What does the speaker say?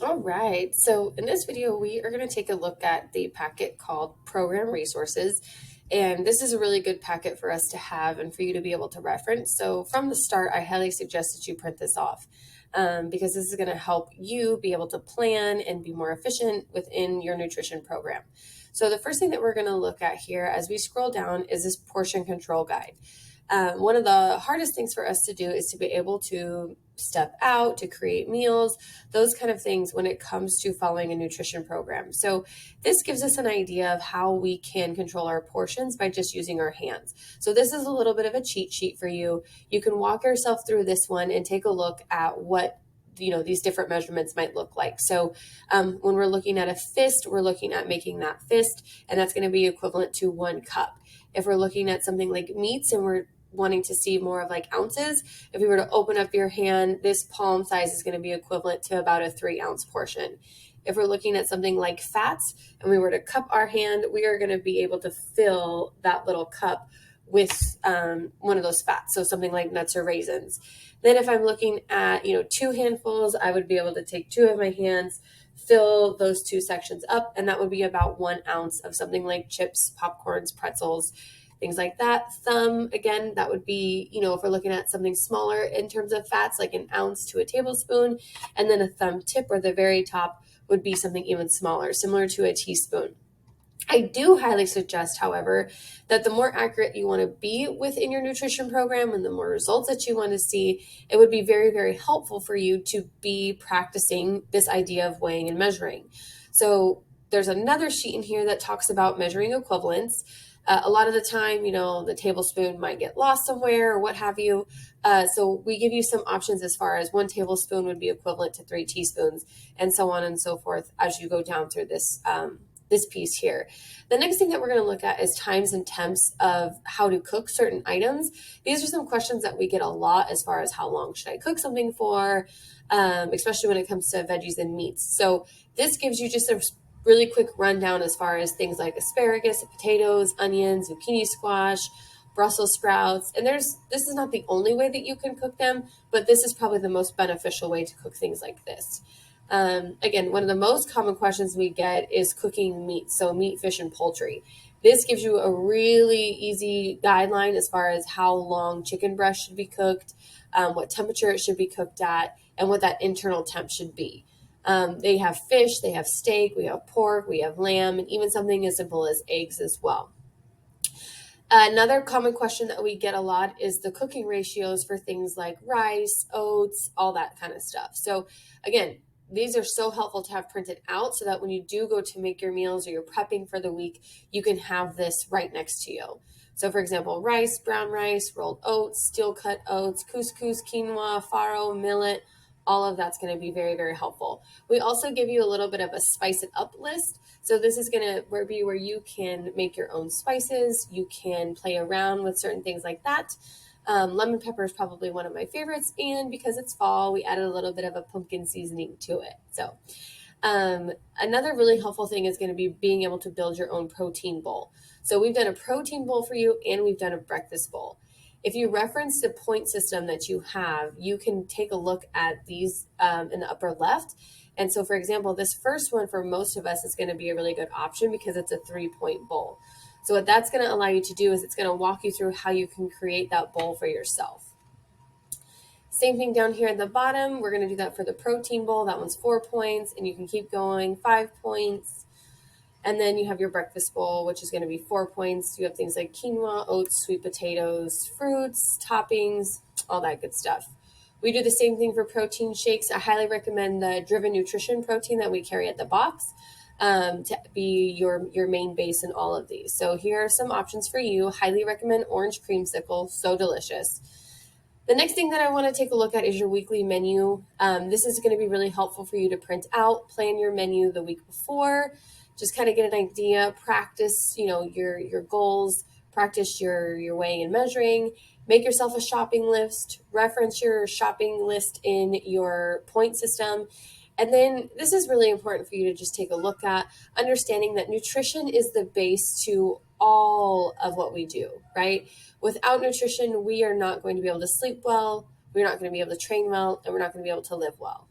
All right, so in this video, we are going to take a look at the packet called Program Resources. And this is a really good packet for us to have and for you to be able to reference. So from the start, I highly suggest that you print this off because this is going to help you be able to plan and be more efficient within your nutrition program. So the first thing that we're going to look at here as we scroll down is this portion control guide. One of the hardest things for us to do is to be able to step out, to create meals, those kind of things when it comes to following a nutrition program. So this gives us an idea of how we can control our portions by just using our hands. So this is a little bit of a cheat sheet for you. You can walk yourself through this one and take a look at what these different measurements might look like. So when we're looking at a fist, we're looking at making that fist, and that's going to be equivalent to 1 cup. If we're looking at something like meats and we're wanting to see more of like ounces, if we were to open up your hand, this palm size is going to be equivalent to about a 3-ounce portion. If we're looking at something like fats and we were to cup our hand, we are going to be able to fill that little cup with one of those fats. So something like nuts or raisins. Then if I'm looking at, 2 handfuls, I would be able to take 2 of my hands, fill those 2 sections up, and that would be about 1 ounce of something like chips, popcorns, pretzels, things like that. Thumb, again, that would be, if we're looking at something smaller in terms of fats, like 1 ounce to a tablespoon, and then a thumb tip or the very top would be something even smaller, similar to a teaspoon. I do highly suggest, however, that the more accurate you want to be within your nutrition program and the more results that you want to see, it would be very, very helpful for you to be practicing this idea of weighing and measuring. So there's another sheet in here that talks about measuring equivalents. A lot of the time, the tablespoon might get lost somewhere or what have you. So we give you some options as far as 1 tablespoon would be equivalent to 3 teaspoons and so on and so forth as you go down through this piece here. The next thing that we're going to look at is times and temps of how to cook certain items. These are some questions that we get a lot as far as how long should I cook something for, especially when it comes to veggies and meats. So this gives you just a really quick rundown as far as things like asparagus, potatoes, onions, zucchini squash, Brussels sprouts. And this is not the only way that you can cook them, but this is probably the most beneficial way to cook things like this. Again, one of the most common questions we get is cooking meat. So meat, fish, and poultry. This gives you a really easy guideline as far as how long chicken breast should be cooked, what temperature it should be cooked at, and what that internal temp should be. They have fish, they have steak, we have pork, we have lamb, and even something as simple as eggs as well. Another common question that we get a lot is the cooking ratios for things like rice, oats, all that kind of stuff. So again, these are so helpful to have printed out so that when you do go to make your meals or you're prepping for the week, you can have this right next to you. So for example, rice, brown rice, rolled oats, steel cut oats, couscous, quinoa, farro, millet, all of that's going to be very, very helpful. We also give you a little bit of a spice it up list. So this is going to be where you can make your own spices. You can play around with certain things like that. Lemon pepper is probably one of my favorites. And because it's fall, we added a little bit of a pumpkin seasoning to it. So another really helpful thing is going to be being able to build your own protein bowl. So we've done a protein bowl for you and we've done a breakfast bowl. If you reference the point system that you have, you can take a look at these in the upper left. And so, for example, this first one for most of us is going to be a really good option because it's a 3-point bowl. So what that's going to allow you to do is it's going to walk you through how you can create that bowl for yourself. Same thing down here at the bottom. We're going to do that for the protein bowl. That one's 4 points, and you can keep going, 5 points. And then you have your breakfast bowl, which is going to be 4 points. You have things like quinoa, oats, sweet potatoes, fruits, toppings, all that good stuff. We do the same thing for protein shakes. I highly recommend the Driven Nutrition protein that we carry at the box to be your main base in all of these. So here are some options for you. Highly recommend orange creamsicle, so delicious. The next thing that I want to take a look at is your weekly menu. This is going to be really helpful for you to print out, plan your menu the week before, just kind of get an idea, practice, your goals, practice your weighing and measuring, make yourself a shopping list, reference your shopping list in your point system. And then this is really important for you to just take a look at, understanding that nutrition is the base to all of what we do, right? Without nutrition, we are not going to be able to sleep well, we're not going to be able to train well, and we're not going to be able to live well.